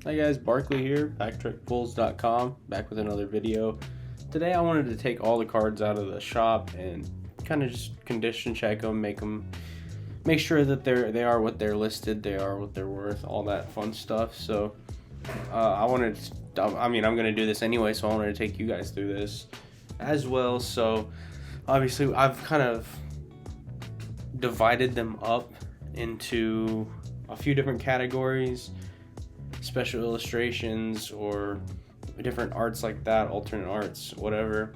Hi guys, Barkley here, BacktrekPulls.com, back with another video. Today I wanted to take all the cards out of the shop and kind of just condition check them, make sure that they are what they're listed, they are what they're worth, all that fun stuff. So I'm gonna do this anyway, so I wanted to take you guys through this as well. So obviously I've kind of divided them up into a few different categories: special illustrations or different arts like that, alternate arts, whatever.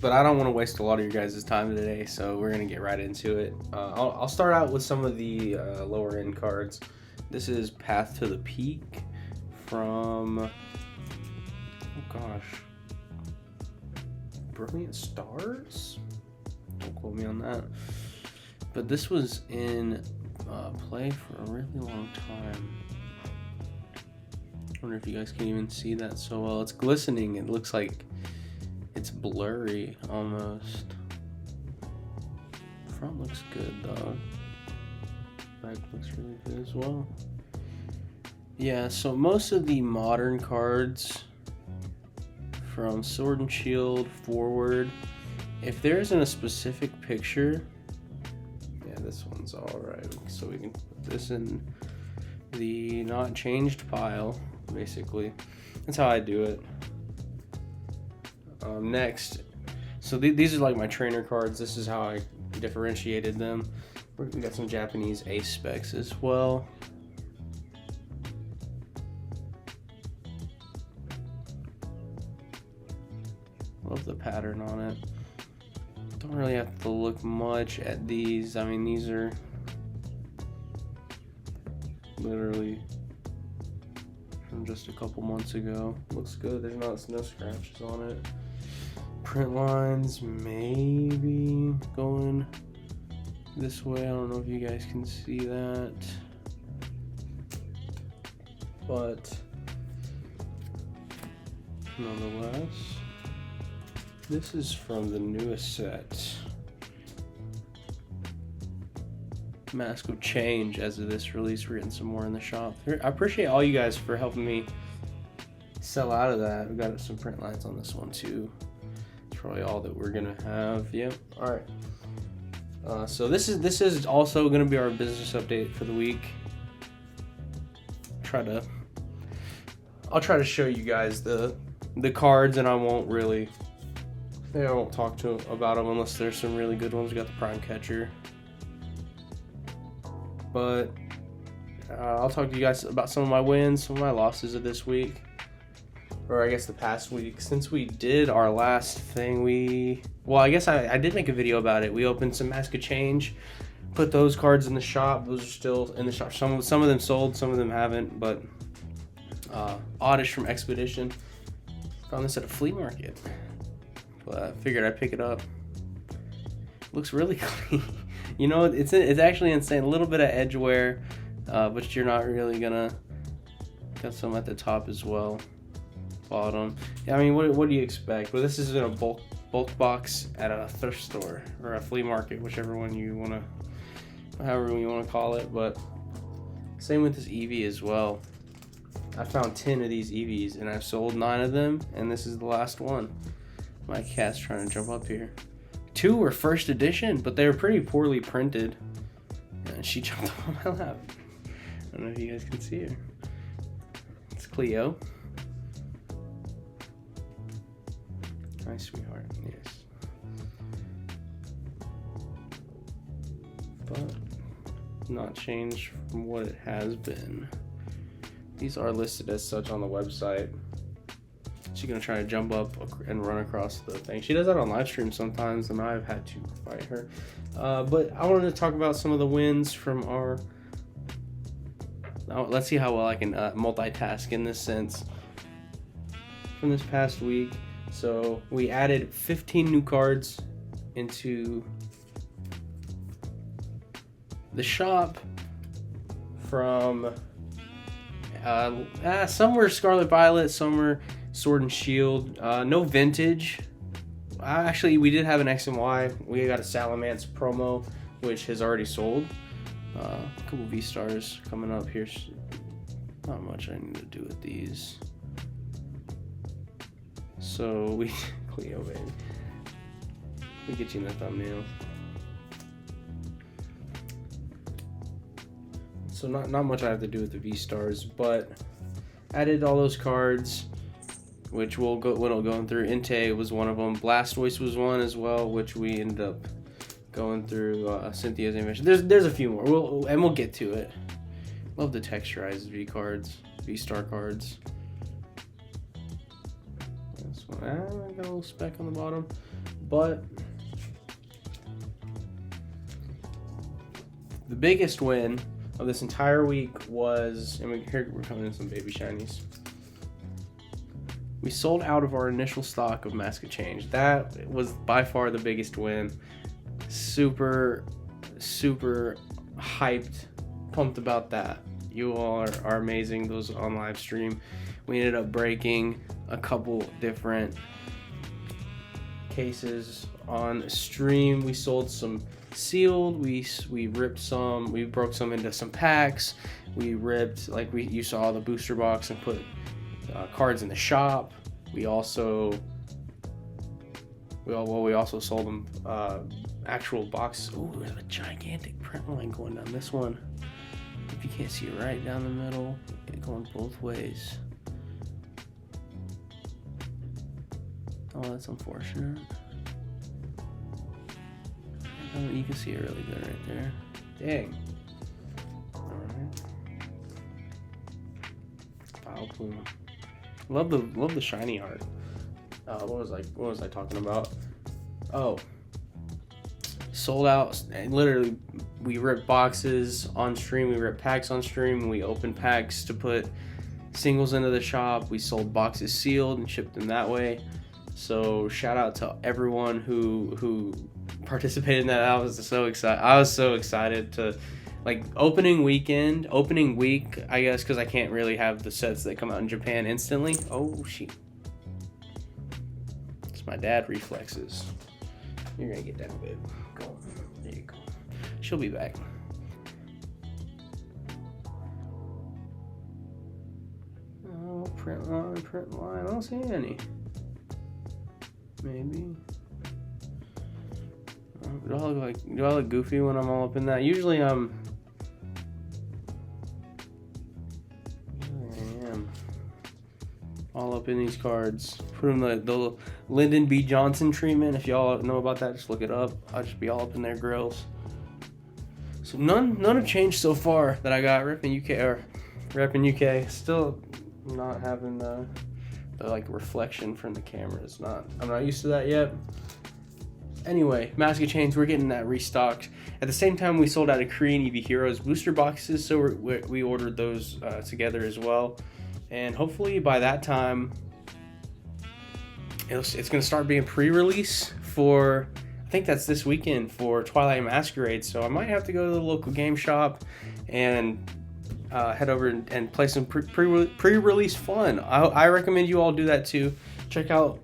But I don't want to waste a lot of your guys' time today, so we're gonna get right into it. I'll start out with some of the lower end cards. This is Path to the Peak from, oh gosh, Brilliant Stars? Don't quote me on that. But this was in play for a really long time. I wonder if you guys can even see that so well. It's glistening. It looks like it's blurry almost. Front looks good though. Back looks really good as well. Yeah, so most of the modern cards from Sword and Shield forward, if there isn't a specific picture, yeah, this one's alright. So we can put this in the not changed pile, basically. That's how I do it. Next, so these are like my trainer cards. This is how I differentiated them. We got some Japanese ace specs as well. Love the pattern on it. Don't really have to look much at these. I mean, these are literally from just a couple months ago. Looks good. There's no scratches on it. Print lines maybe going this way. I don't know if you guys can see that, but nonetheless, this is from the newest set, Mask of Change. As of this release, we're getting some more in the shop. I appreciate all you guys for helping me sell out of that. We got some print lines on this one too. It's probably all that we're gonna have. Yep. All right. So this is also gonna be our business update for the week. I'll try to show you guys the cards, and I won't talk about them unless there's some really good ones. We got the Prime Catcher. But I'll talk to you guys about some of my wins, some of my losses of this week, or I guess the past week. Since we did our last thing, I guess I did make a video about it. We opened some Mask of Change, put those cards in the shop. Those are still in the shop. Some of them sold, some of them haven't. But Oddish from Expedition, found this at a flea market. But I figured I'd pick it up. Looks really clean. You know, it's actually insane. A little bit of edge wear, but you're not really gonna. Got some at the top as well, bottom. Yeah, I mean, what do you expect? Well, this is in a bulk box at a thrift store or a flea market, however you wanna call it. But same with this Eevee as well. I found 10 of these Eevees and I've sold 9 of them, and this is the last one. My cat's trying to jump up here. 2 were first edition, but they were pretty poorly printed. And she jumped up on my lap. I don't know if you guys can see her. It's Cleo. Hi, sweetheart. Yes. But not changed from what it has been. These are listed as such on the website. She's gonna try to jump up and run across the thing. She does that on live stream sometimes, and I've had to fight her. But I wanted to talk about some of the wins from our. Now, let's see how well I can multitask in this sense. From this past week, so we added 15 new cards into the shop. From some were Scarlet Violet, some were Sword and Shield. No vintage. Actually, we did have an X and Y. We got a Salamence promo, which has already sold. A couple V-Stars coming up here not much I need to do with these. So we Cleo, baby. We get you in the thumbnail. So not much I have to do with the V-Stars, but added all those cards, which we'll go going through. Entei was one of them. Blastoise was one as well, which we ended up going through. Cynthia's animation. There's a few more. We'll get to it. Love the texturized V-Star cards. This one, I got a little speck on the bottom, but the biggest win of this entire week was, and here we're coming in some baby shinies. We sold out of our initial stock of Mask of Change. That was by far the biggest win. Super hyped, pumped about that. You all are amazing. Those on live stream. We ended up breaking a couple different cases on stream. We sold some sealed. We ripped some. We broke some into some packs. We ripped, like you saw, the booster box and put cards in the shop. We also sold them actual box. Ooh, there's a gigantic print line going down this one. If you can't see it, right down the middle, going both ways. Oh, that's unfortunate. You can see it really good right there. Dang. Alright. Vileplume. Love the shiny art. What was I talking about? Oh. Sold out. And literally, we ripped boxes on stream. We ripped packs on stream. We opened packs to put singles into the shop. We sold boxes sealed and shipped them that way. So shout out to everyone who participated in that. I was so excited to, like, opening week, I guess, because I can't really have the sets that come out in Japan instantly. Oh, shit. It's my dad reflexes. You're gonna get that, babe. Go. There you go. She'll be back. Oh, print line. I don't see any. Maybe. Do I look goofy when I'm all up in that? Usually I am. All up in these cards. Put in the Lyndon B. Johnson treatment. If y'all know about that, just look it up. I'll just be all up in their grills. So none have changed so far that I got repping UK. Still not having the like reflection from the camera. I'm not used to that yet. Anyway, Mask of Chains, we're getting that restocked. At the same time, we sold out of Korean EV Heroes booster boxes, so we ordered those together as well. And hopefully by that time, it's going to start being pre-release for, I think that's this weekend, for Twilight Masquerade. So I might have to go to the local game shop and head over and play some pre-release fun. I recommend you all do that too. Check out,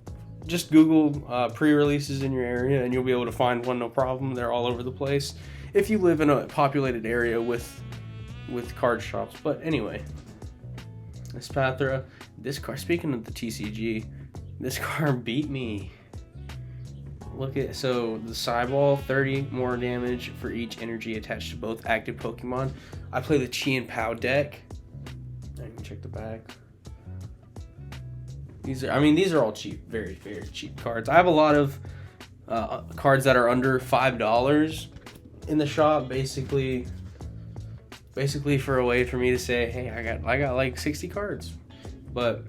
just Google pre-releases in your area and you'll be able to find one no problem. They're all over the place if you live in a populated area with card shops. But anyway, Espathra, this card, speaking of the TCG, this card beat me. Look at, so the Cyball, 30 more damage for each energy attached to both active Pokemon. I play the Chi and Pow deck. I can check the back. These are all cheap, very, very cheap cards. I have a lot of cards that are under $5 in the shop, basically for a way for me to say, hey, I got like 60 cards. But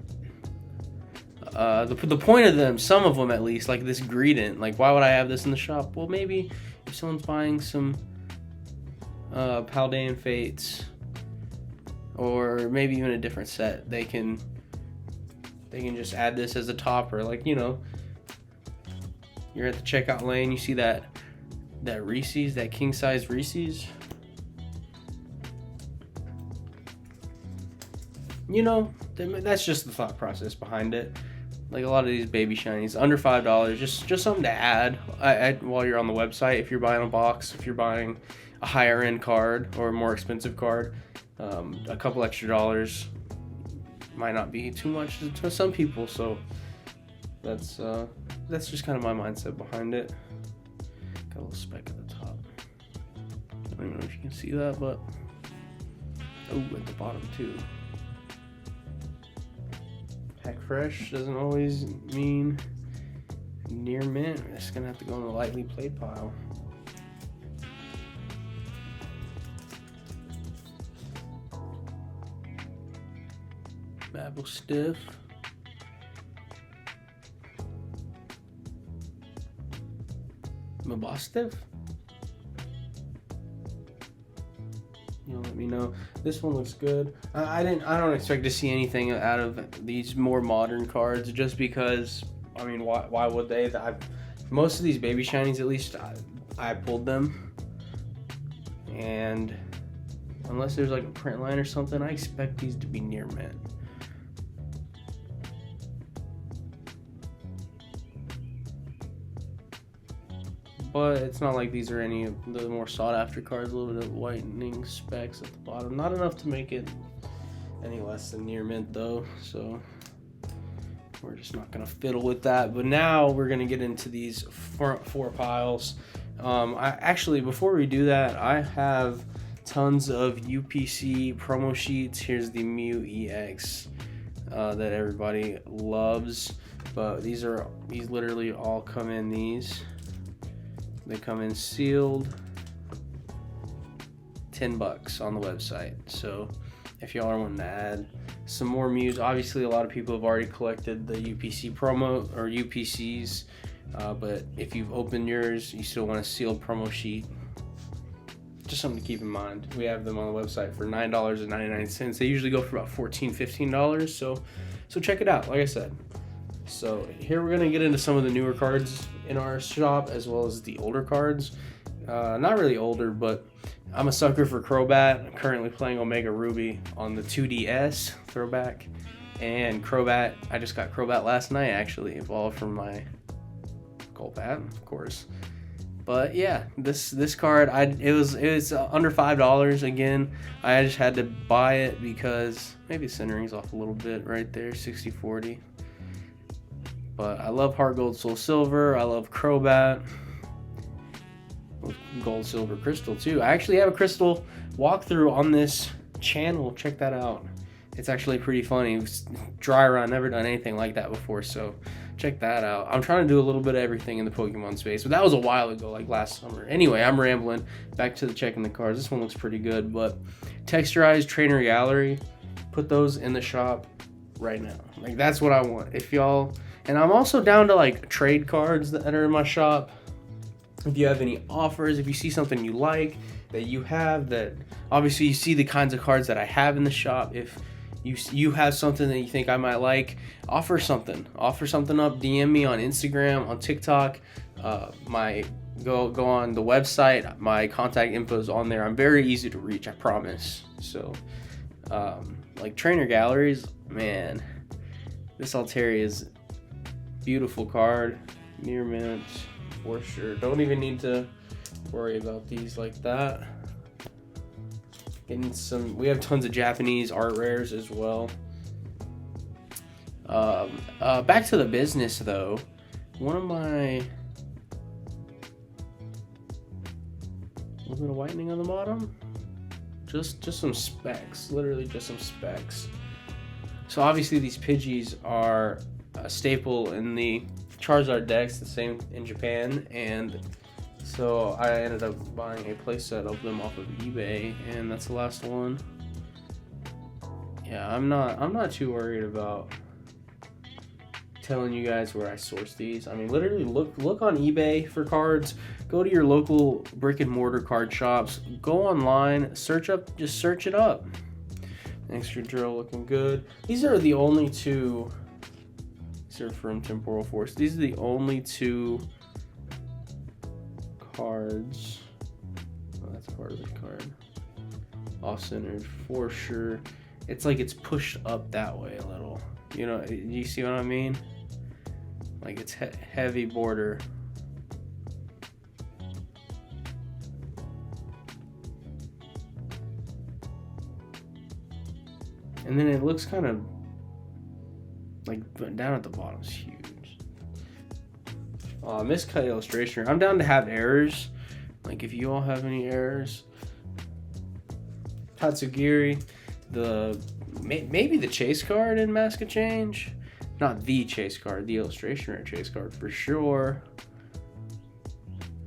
the point of them, some of them at least, like this Greedent, like why would I have this in the shop? Well, maybe if someone's buying some Paldean Fates, or maybe even a different set, they can just add this as a topper. Like, you know, you're at the checkout lane, you see that Reese's, that king size Reese's. You know, that's just the thought process behind it. Like a lot of these baby shinies, under $5, just something to add while you're on the website. If you're buying a box, if you're buying a higher end card or a more expensive card, a couple extra dollars might not be too much to some people. So that's just kind of my mindset behind it. Got a little speck at the top. I don't even know if you can see that, but at the bottom too. Pack fresh doesn't always mean near mint. It's gonna have to go in the lightly played pile. Babel stiff. Mabostiff? You'll let me know. This one looks good. I don't expect to see anything out of these more modern cards, just because. I mean, why would they? Most of these baby shinies, at least, I pulled them, and unless there's like a print line or something, I expect these to be near mint. But it's not like these are any of the more sought after cards. A little bit of whitening specks at the bottom. Not enough to make it any less than near mint though. So we're just not gonna fiddle with that. But now we're gonna get into these front four piles. Before we do that, I have tons of UPC promo sheets. Here's the Mew EX that everybody loves. But these literally all come in these. They come in sealed, $10 on the website. So if y'all are wanting to add some more Mews, obviously a lot of people have already collected the UPC promo or UPCs, but if you've opened yours, you still want a sealed promo sheet. Just something to keep in mind. We have them on the website for $9.99. They usually go for about $14, $15. So check it out. Like I said. So here we're gonna get into some of the newer cards in our shop, as well as the older cards. Not really older, but I'm a sucker for Crobat. I'm currently playing Omega Ruby on the 2DS throwback, and Crobat. I just got Crobat last night, actually, evolved from my Golbat, of course. But yeah, this card, it was under $5 again. I just had to buy it because maybe the centering's off a little bit right there, 60-40. But I love Heart Gold Soul Silver. I love Crobat. Gold Silver Crystal too. I actually have a crystal walkthrough on this channel. Check that out. It's actually pretty funny. It's dry run. Never done anything like that before, so check that out. I'm trying to do a little bit of everything in the Pokemon space, but that was a while ago, like last summer. Anyway, I'm rambling. Back to checking the cards. This one looks pretty good, but texturized Trainer Gallery, put those in the shop right now. Like, that's what I want. If y'all... And I'm also down to like trade cards that are in my shop. If you have any offers, if you see something you like that you have, that obviously you see the kinds of cards that I have in the shop. If you have something that you think I might like, offer something up. DM me on Instagram, on TikTok. Go on the website. My contact info is on there. I'm very easy to reach, I promise. So like Trainer Galleries, man, this Altaria is beautiful card, near mint for sure. Don't even need to worry about these like that. We have tons of Japanese art rares as well. Back to the business though. A little bit of whitening on the bottom. Just some specs, literally just some specs. So obviously these Pidgeys are a staple in the Charizard decks, the same in Japan, and so I ended up buying a playset of them off of eBay, and that's the last one. Yeah, I'm not too worried about telling you guys where I source these. I mean, literally look on eBay for cards. Go to your local brick and mortar card shops. Go online, just search it up. Extra drill looking good. These are the only two. These are from Temporal Force. These are the only two cards. Oh, that's part of the card. Off-centered for sure. It's like it's pushed up that way a little. You know, you see what I mean? Like it's heavy border. And then it looks kind of like down at the bottom is huge. Miscut illustration. I'm down to have errors. Like if you all have any errors. Tatsugiri, maybe the chase card in Mask of Change. Not the chase card, the illustration rare chase card for sure.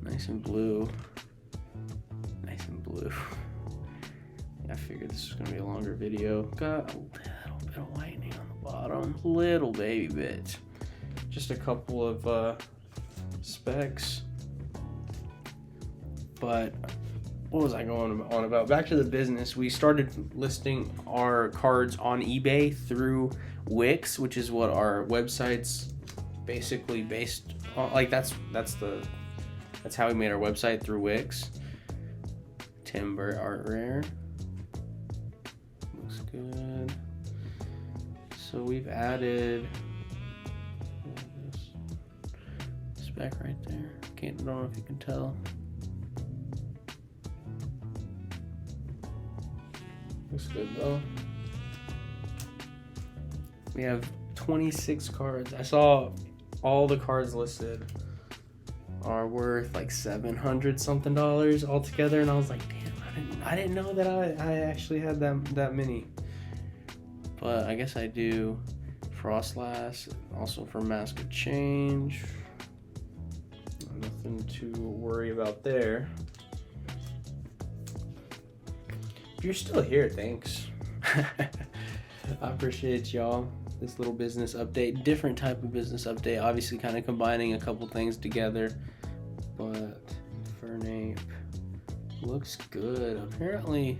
Nice and blue. Nice and blue. I figured this was gonna be a longer video. Got a little bit of whitening on the bottom, little baby bit. Just a couple of specs. But what was I going on about? Back to the business. We started listing our cards on eBay through Wix, which is what our website's basically based on. Like that's how we made our website, through Wix. Timber Art Rare. Looks good. So we've added this spec right there. Don't know if you can tell. Looks good though. We have 26 cards. I saw all the cards listed are worth like $700 something altogether, and I was like, damn, I didn't know that I actually had that many. But I guess I do. Frostlass, also for Mask of Change. Nothing to worry about there. If you're still here, thanks. I appreciate y'all. This little business update, different type of business update, obviously kind of combining a couple things together. But Infernape looks good. Apparently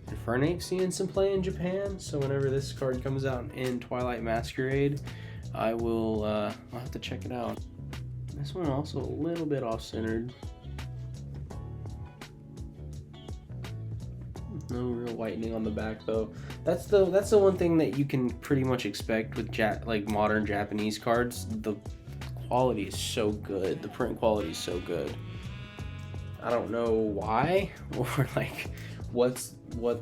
Infernape's seeing some play in Japan, so whenever this card comes out in Twilight Masquerade, I'll have to check it out. This one also a little bit off-centered. No real whitening on the back though. That's the one thing that you can pretty much expect with like modern Japanese cards. The quality is so good. The print quality is so good. I don't know why, or like what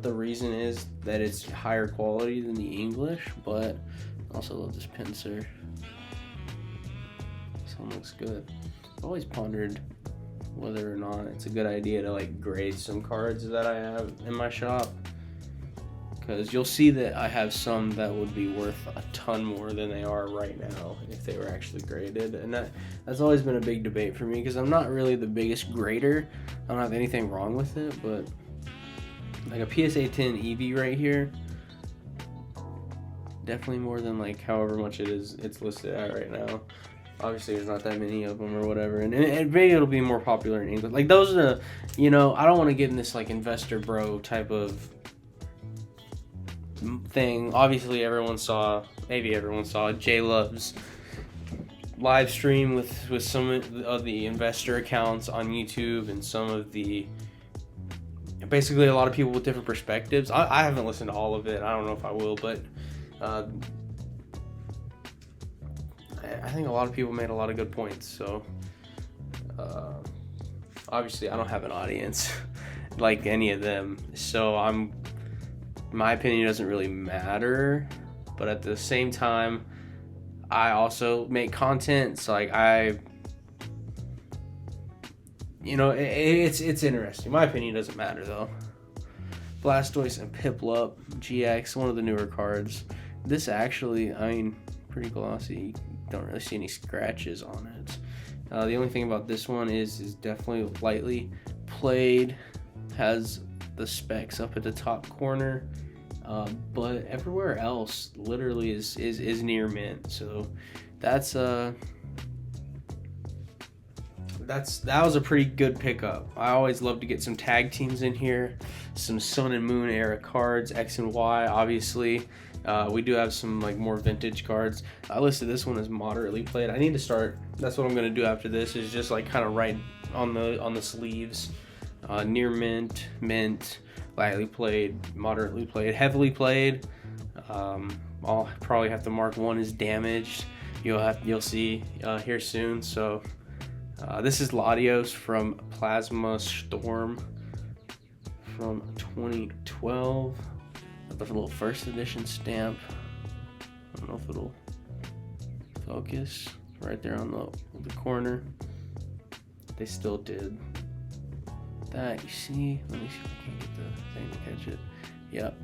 the reason is that it's higher quality than the English, but I also love this pincer. This one looks good. I've always pondered whether or not it's a good idea to like grade some cards that I have in my shop, because you'll see that I have some that would be worth a ton more than they are right now if they were actually graded, and that's always been a big debate for me because I'm not really the biggest grader. I don't have anything wrong with it, but like a PSA 10 EV right here, definitely more than like however much it's listed at right now. Obviously there's not that many of them or whatever, and maybe it'll be more popular in England. Like those are, I don't want to get in this like investor bro type of thing. Obviously maybe everyone saw J Love's live stream with some of the investor accounts on YouTube, and some of the, basically a lot of people with different perspectives. I haven't listened to all of it. I don't know if I will, but I think a lot of people made a lot of good points. So obviously I don't have an audience like any of them, so my opinion doesn't really matter. But at the same time, I also make content, so like it's interesting. My opinion doesn't matter though. Blastoise and Piplup GX, one of the newer cards. This actually, pretty glossy. Don't really see any scratches on it. The only thing about this one is definitely lightly played. Has the specs up at the top corner, but everywhere else literally is near mint. So that was a pretty good pickup. I always love to get some tag teams in here, some Sun and Moon era cards, X and Y, obviously. We do have some like more vintage cards. I listed this one as moderately played. I need to start. That's what I'm gonna do after this. Is just like kind of write on the sleeves, near mint, mint, lightly played, moderately played, heavily played. I'll probably have to mark one as damaged. You'll see here soon. So this is Latios from Plasma Storm from 2012. The little first edition stamp. I don't know if it'll focus right there on the corner. They still did that. You see? Let me see if I can get the thing to catch it. Yep.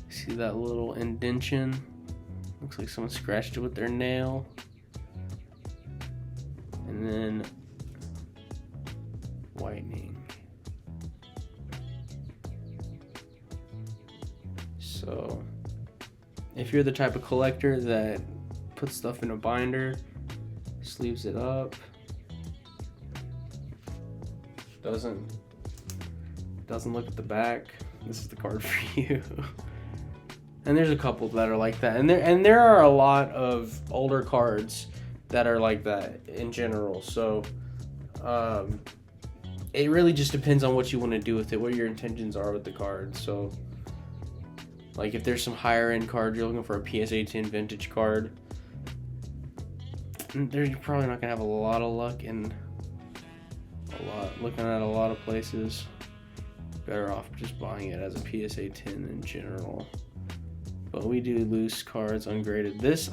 See that little indentation? Looks like someone scratched it with their nail. And then whitening. So if you're the type of collector that puts stuff in a binder, sleeves it up, doesn't look at the back, this is the card for you. And there's a couple that are like that, and there are a lot of older cards that are like that in general. So it really just depends on what you want to do with it, what your intentions are with the card. So like if there's some higher end card, you're looking for a PSA 10 vintage card, you're probably not gonna have a lot of luck in looking at a lot of places. Better off just buying it as a PSA 10 in general. But we do loose cards, ungraded. This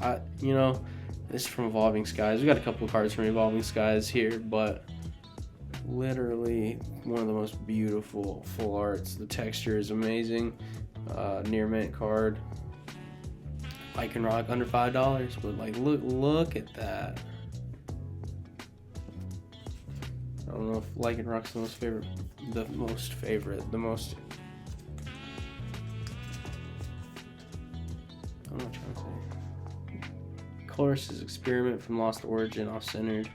is from Evolving Skies. We got a couple of cards from Evolving Skies here, but literally one of the most beautiful full arts. The texture is amazing. Near mint card. Lycanroc under $5, but like look at that. I don't know if Lycanroc's the most favorite. I don't know what I'm trying to say. Colress's Experiment from Lost Origin, off-centered.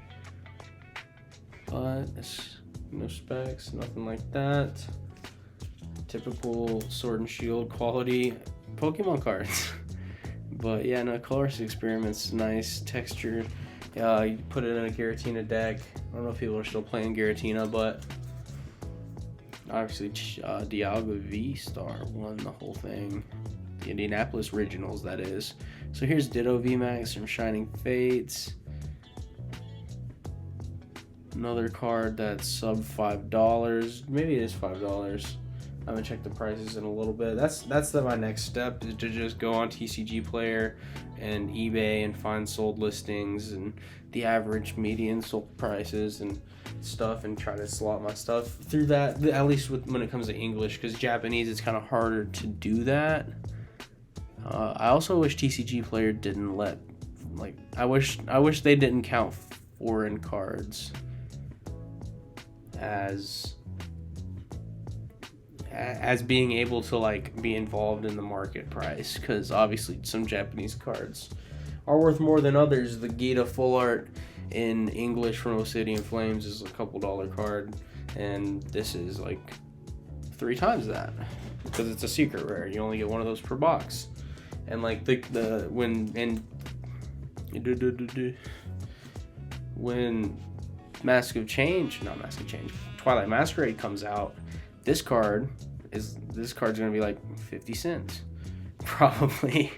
But it's no specs, nothing like that. Typical Sword and Shield quality Pokemon cards. But yeah, no, Colress's Experiment's nice texture. You put it in a Giratina deck. I don't know if people are still playing Giratina, but obviously Dialga V-Star won the whole thing. The Indianapolis Originals, that is. So here's Ditto VMAX from Shining Fates. Another card that's sub $5. Maybe it is $5. I'm gonna check the prices in a little bit. That's my next step, is to just go on TCG Player and eBay and find sold listings and the average median sold prices and stuff, and try to slot my stuff through that, at least when it comes to English, because Japanese it's kind of harder to do that. I also wish TCG Player didn't let, like, I wish they didn't count foreign cards as being able to like be involved in the market price, because obviously some Japanese cards are worth more than others. The Gita Full Art in English from Obsidian Flames is a couple dollar card, and this is like 3 times that, because it's a secret rare. You only get one of those per box. And like when Twilight Masquerade comes out, this card's gonna be like 50 cents probably,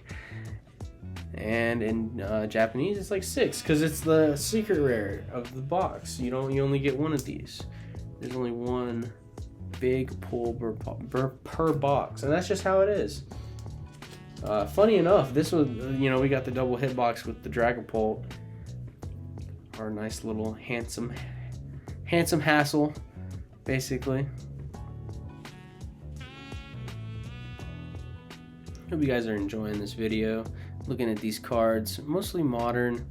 and in Japanese it's like 6, because it's the secret rare of the box. You only get one of these. There's only one big pull per box, and that's just how it is. Funny enough, this was, we got the double hit box with the Dragapult, our nice little handsome hassle, basically. Hope you guys are enjoying this video, looking at these cards, mostly modern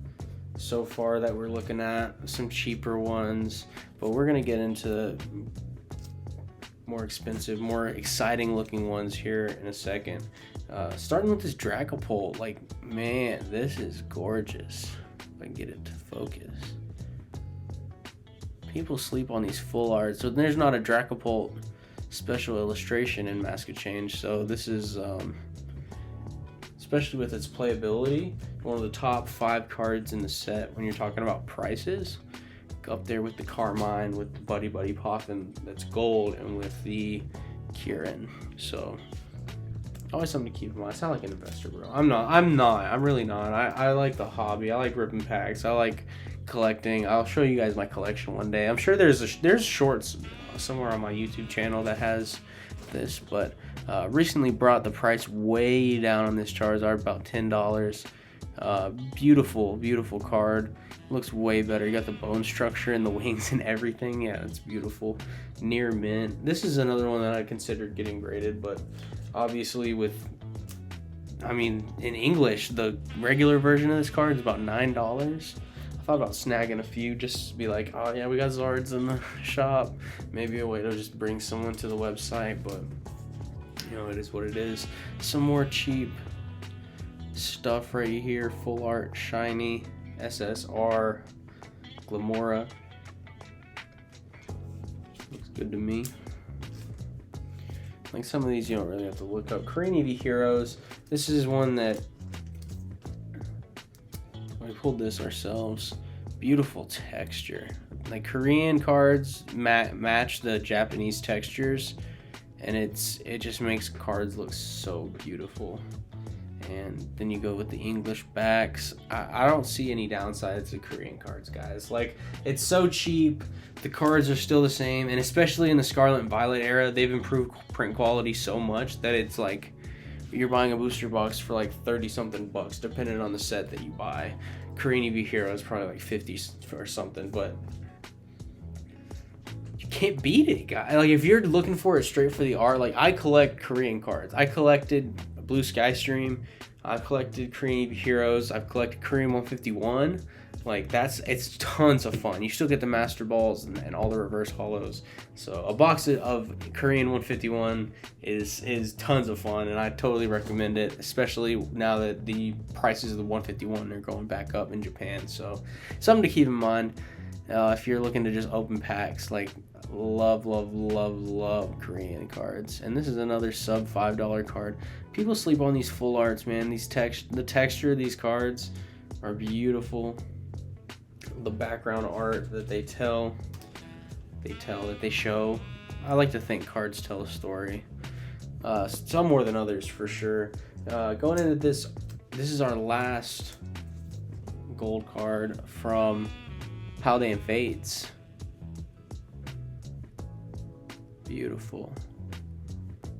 so far that we're looking at, some cheaper ones, but we're gonna get into more expensive, more exciting looking ones here in a second. Starting with this Dragapult, like, man, this is gorgeous. If I can get it to focus. People sleep on these full art, so there's not a Dragapult special illustration in Mask of Change, so this is, especially with its playability, one of the top 5 cards in the set when you're talking about prices. Up there with the Carmine, with the Buddy Buddy Poffin that's gold, and with the Kieran. So always something to keep in mind. I sound like an investor, bro. I'm really not. I like the hobby. I like ripping packs. I like collecting. I'll show you guys my collection one day. I'm sure there's shorts somewhere on my YouTube channel that has this, but recently brought the price way down on this Charizard, about $10. Beautiful, beautiful card. Looks way better. You got the bone structure and the wings and everything. Yeah, it's beautiful. Near mint. This is another one that I considered getting graded, but obviously in English, the regular version of this card is about $9. I thought about snagging a few just to be like, oh yeah, we got Zards in the shop. Maybe a way to just bring someone to the website, but it is what it is. Some more cheap stuff right here. Full art shiny SSR Glamora. Looks good to me. Like some of these you don't really have to look up. Korean EV Heroes. This is one that we pulled this ourselves. Beautiful texture. Like Korean cards match the Japanese textures, and it just makes cards look so beautiful. And then you go with the English backs. I don't see any downsides to Korean cards, guys. Like, it's so cheap. The cards are still the same, and especially in the Scarlet and Violet era, they've improved print quality so much that it's like you're buying a booster box for like 30 something bucks, depending on the set that you buy. Korean EV Hero is probably like 50 or something, but you can't beat it, guys. Like, if you're looking for it straight for the art, like, I collect Korean cards. I collected Blue Sky Stream. I've collected Korean EV Heroes. I've collected Korean 151. Like, it's tons of fun. You still get the Master Balls and all the reverse holos. So a box of Korean 151 is tons of fun, and I totally recommend it, especially now that the prices of the 151 are going back up in Japan. So something to keep in mind if you're looking to just open packs. Like, love Korean cards. And this is another sub $5 card. People sleep on these full arts, man. The texture of these cards are beautiful. The background art that they show. I like to think cards tell a story. Some more than others, for sure. Going into this is our last gold card from Paldean Fates. Beautiful.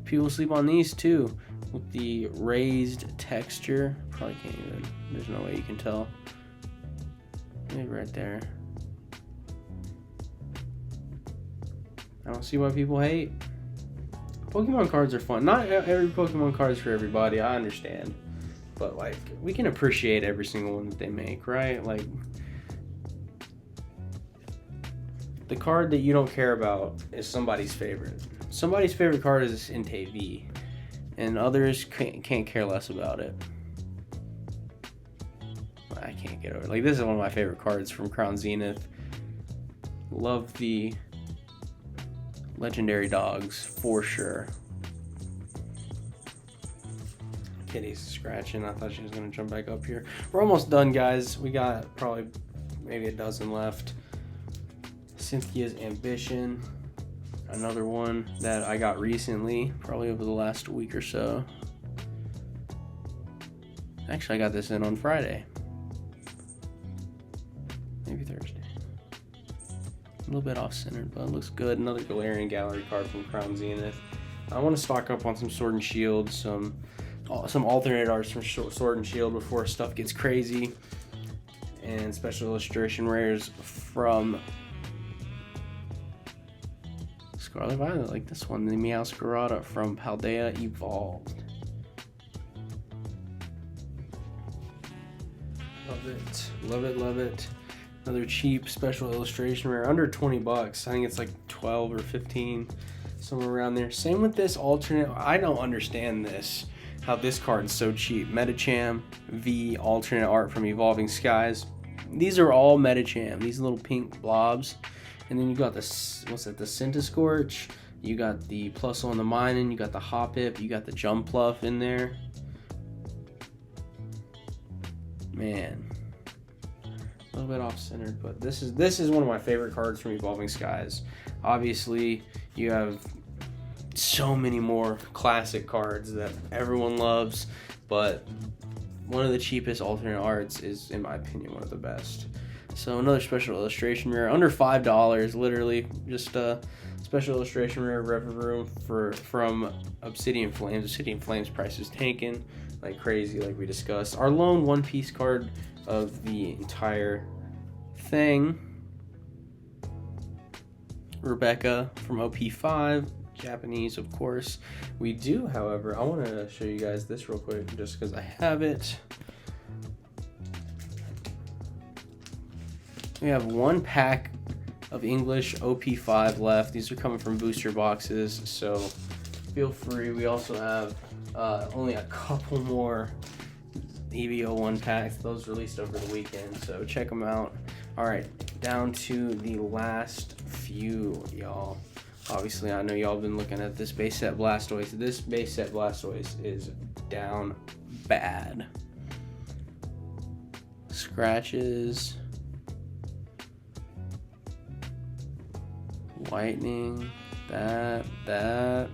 People sleep on these too, with the raised texture. Probably can't even, there's no way you can tell. Maybe right there. I don't see why people hate. Pokemon cards are fun. Not every Pokemon card is for everybody, I understand. But, like, we can appreciate every single one that they make, right? Like, the card that you don't care about is somebody's favorite. Somebody's favorite card is Entei V, and others can't care less about it. I can't get over it. Like, this is one of my favorite cards from Crown Zenith. Love the legendary dogs for sure. Kitty's scratching. I thought she was gonna jump back up here. We're almost done, guys. We got probably maybe a dozen left. Cynthia's Ambition, another one that I got recently, probably over the last week or so. Actually, I got this in on Friday. Maybe Thursday. A little bit off-centered, but it looks good. Another Galarian Gallery card from Crown Zenith. I want to stock up on some Sword and Shield, some alternate arts from Sword and Shield before stuff gets crazy. And special illustration rares from Scarlet Violet, like this one, the Meowscarada from Paldea Evolved. Love it. Another cheap special illustration rare, under 20 bucks. I think it's like 12 or 15, somewhere around there. Same with this alternate. I don't understand this, how this card's so cheap. Medicham V alternate art from Evolving Skies. These are all Medicham, these little pink blobs. And then you got this, what's that, the Centiskorch. You got the Plusle on the Minun, you got the Hoppip, you got the Jumpluff in there. Man, a little bit off-centered, but this is one of my favorite cards from Evolving Skies. Obviously, you have so many more classic cards that everyone loves, but one of the cheapest alternate arts is, in my opinion, one of the best. So another special illustration rare, under $5, literally just a special illustration rare Revavroom from Obsidian Flames. Obsidian Flames price is tanking. like crazy, like we discussed. Our lone One Piece card of the entire thing, Rebecca from OP5, Japanese, of course. We do, however, I want to show you guys this real quick just because I have it. We have one pack of English OP5 left. These are coming from booster boxes, so feel free. We also have only a couple more EVO 1 packs. Those released over the weekend, so check them out. All right, down to the last few, y'all. Obviously, I know y'all been looking at this base set Blastoise. This base set Blastoise is down bad. Scratches, whitening, that.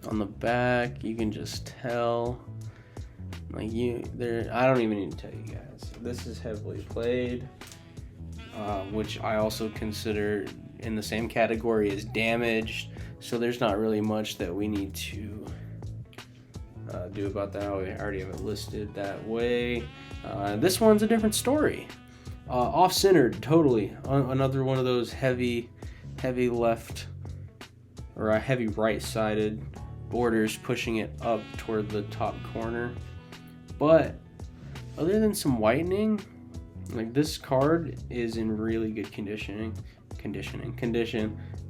On the back, you can just tell. Like I don't even need to tell you guys. This is heavily played, which I also consider in the same category as damaged. So there's not really much that we need to do about that. We already have it listed that way. This one's a different story. Off-centered, totally. Another one of those heavy left or a heavy right-sided borders pushing it up toward the top corner. But other than some whitening, like this card is in really good condition.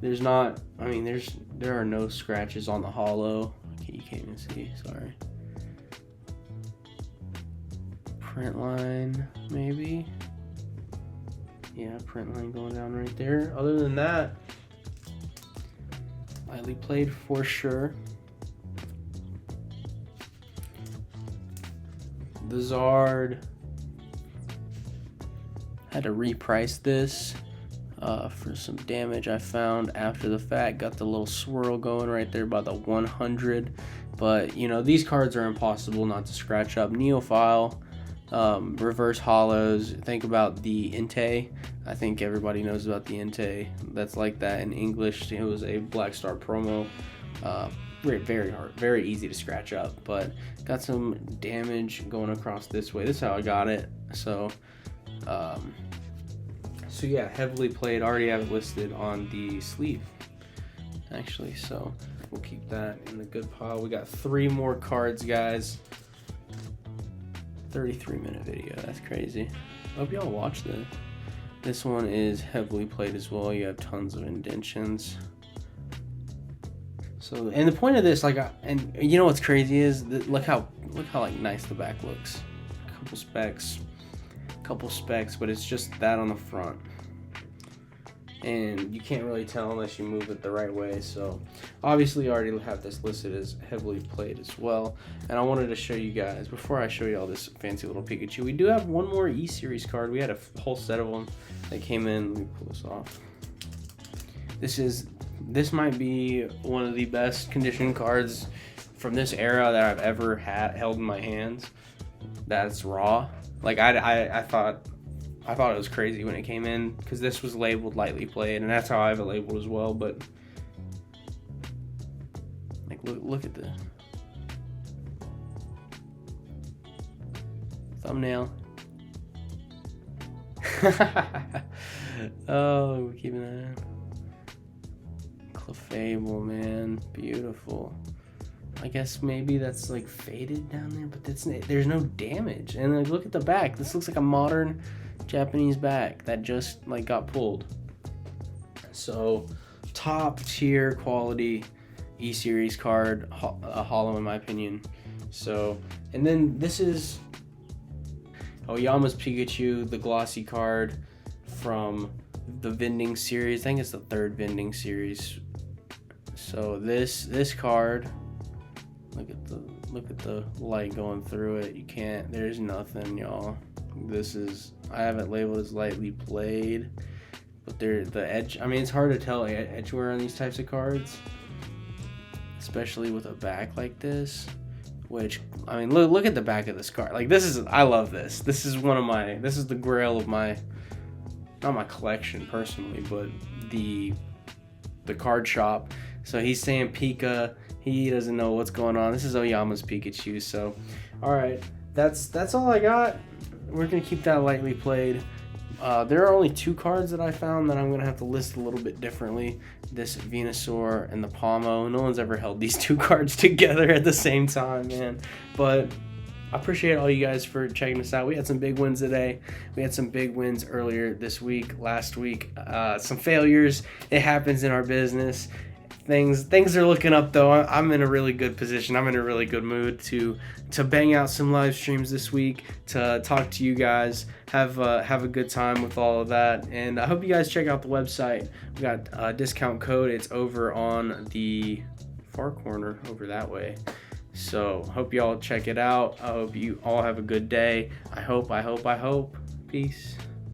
There's not, I mean, there are no scratches on the hollow. Okay, you can't even see, sorry. Print line, maybe. Yeah, print line going down right there. Other than that, lightly played for sure. The Zard, had to reprice this for some damage I found after the fact. Got the little swirl going right there by the 100. But, you know, these cards are impossible not to scratch up. Neophile, reverse hollows. Think about the Entei. I think everybody knows about the Entei. That's like that in English. It was a Black Star promo. Very hard, very easy to scratch up, but got some damage going across this way. This is how I got it. So yeah, heavily played. Already have it listed on the sleeve, actually. So we'll keep that in the good pile. We got 3 more cards, guys. 33-minute video. That's crazy. Hope y'all watched it. This one is heavily played as well. You have tons of indentions. So, and the point of this, like, and you know what's crazy is that look how like nice the back looks. Couple specs, but it's just that on the front, and you can't really tell unless you move it the right way. So, obviously, I already have this listed as heavily played as well. And I wanted to show you guys before I show you all this fancy little Pikachu. We do have one more E-Series card. We had a whole set of them that came in. Let me pull this off. This might be one of the best condition cards from this era that I've ever held in my hands. That's raw. Like I thought it was crazy when it came in because this was labeled lightly played, and that's how I have it labeled as well. But like look at the thumbnail. Oh, we're keeping that in. Clefable, man, beautiful. I guess maybe that's like faded down there, but there's no damage. And like, look at the back. This looks like a modern Japanese back that just like got pulled. So top tier quality E-Series card, a hollow in my opinion. So, and then this is Oyama's Pikachu, the glossy card from the vending series. I think it's the 3rd vending series. So this card, look at the light going through it. You can't, there's nothing, y'all. I have it labeled as lightly played, but the edge, I mean, it's hard to tell edge wear on these types of cards, especially with a back like this. Which, I mean, look at the back of this card. Like, I love this. This is the grail of not my collection personally, but the card shop. So he's saying Pika, He doesn't know what's going on. This is Oyama's Pikachu. So, all right, that's all I got. We're gonna keep that lightly played. There are only 2 cards that I found that I'm gonna have to list a little bit differently. This Venusaur and the Palmo. No one's ever held these 2 cards together at the same time, man. But I appreciate all you guys for checking us out. We had some big wins today. We had some big wins earlier this week, last week. Some failures. It happens in our business. Things are looking up though. I'm in a really good position. I'm in a really good mood to bang out some live streams this week, to talk to you guys, have a good time with all of that. And I hope you guys check out the website. We got a discount code. It's over on the far corner over that way. So hope y'all check it out. I hope you all have a good day. I hope. Peace.